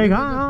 내가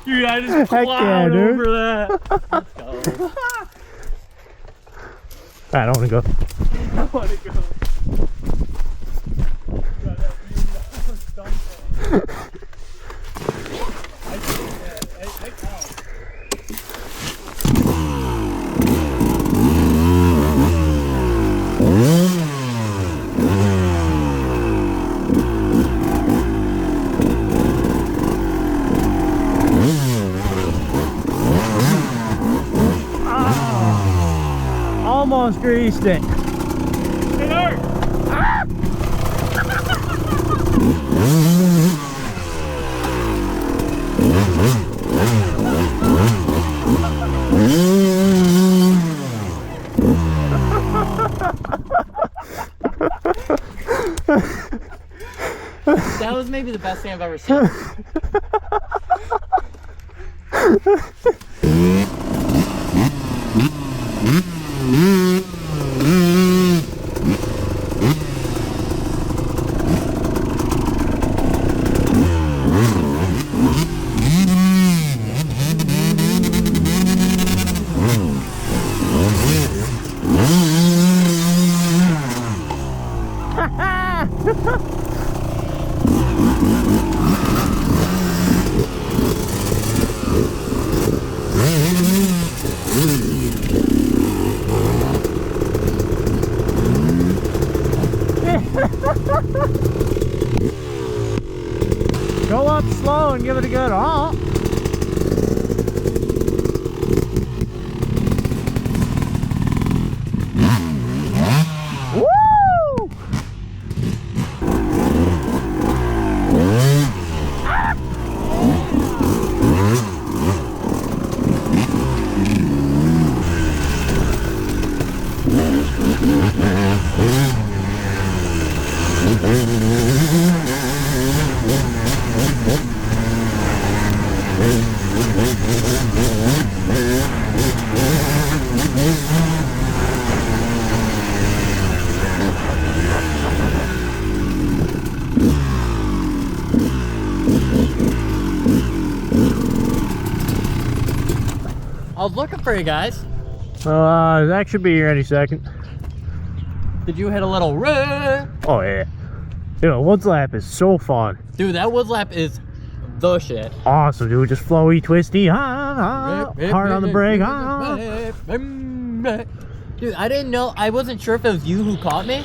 Dude, I just plowed over that. Let's go. I don't want to go. I want to go. Almost greased it. It hurt. Ah! That was maybe the best thing I've ever seen. Go up slow and give it a good honk. Woo! I was looking for you guys. That should be here any second. Did you hit a little rip? Oh yeah. Dude, woods lap is so fun. Dude, that woods lap is the shit. Awesome, dude. Just flowy, twisty, hard on the brake. Dude, I didn't know. I wasn't sure if it was you who caught me.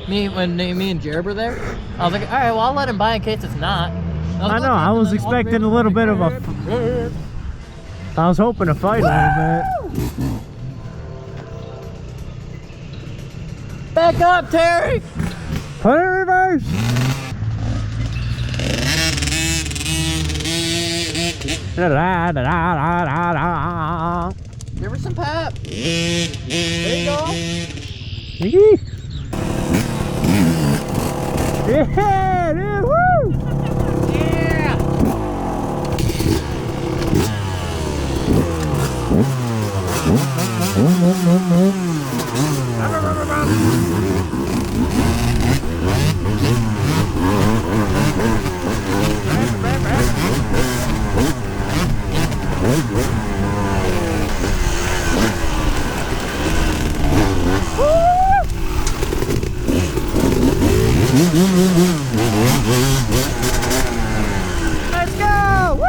When me and Jared were there. I was like, all right, well, I'll let him by in case it's not. I know. I was expecting a little bit of a. I was hoping to fight a little bit. Back up, Terry! Put it in reverse. Give her some pep. There you go. Yeah, dude, woo! Yeah! Let's go! Woo!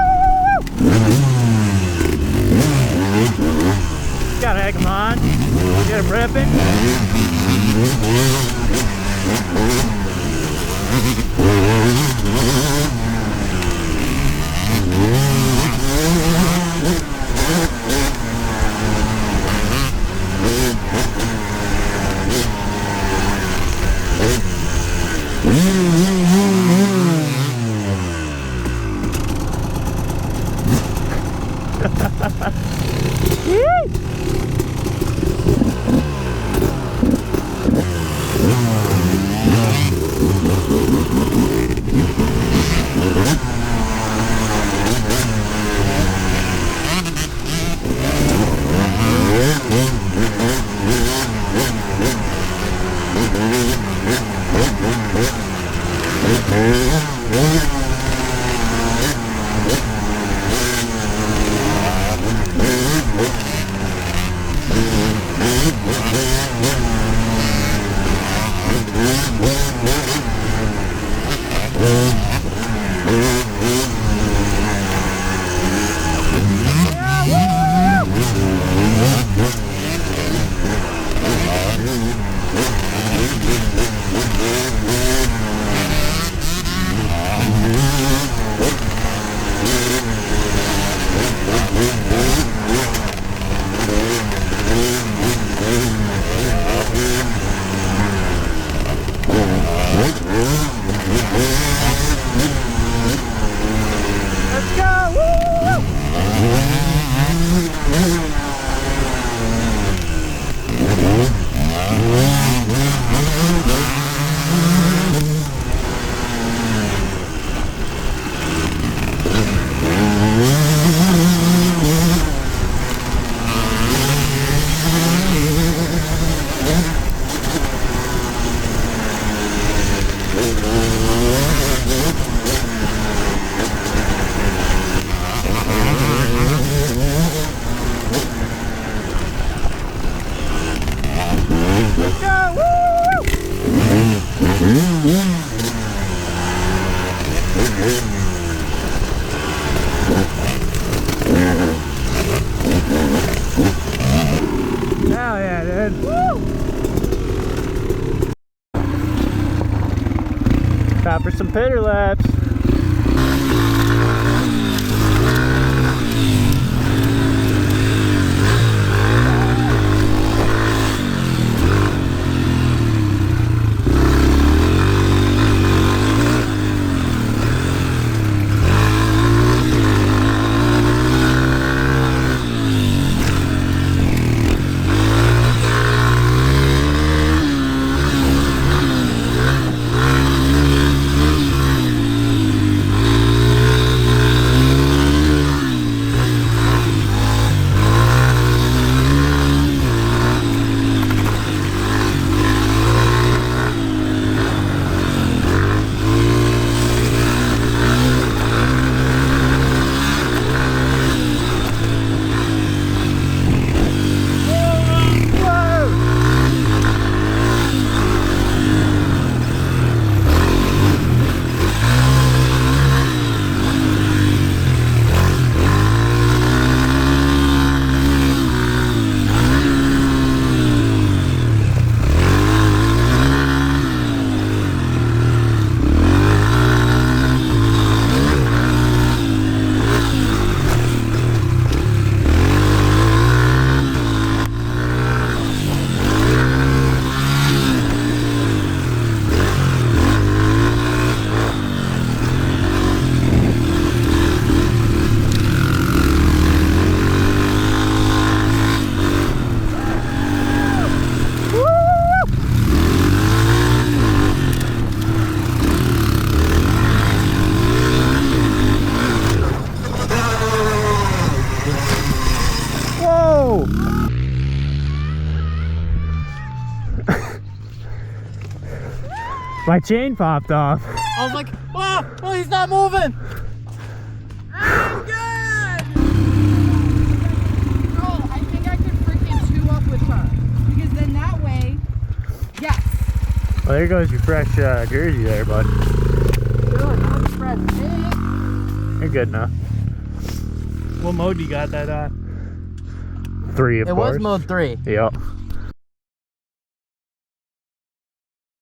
Gotta egg him on. Get him ripping. laps. My chain popped off. I was like, oh, he's not moving. I'm good! Girl, I think I could freaking 2 up with her. Because then that way, yes. Well, there goes your fresh jersey there, bud. Good, not fresh. You're good enough. What mode you got that on? 3, of It course. was mode 3. Yep.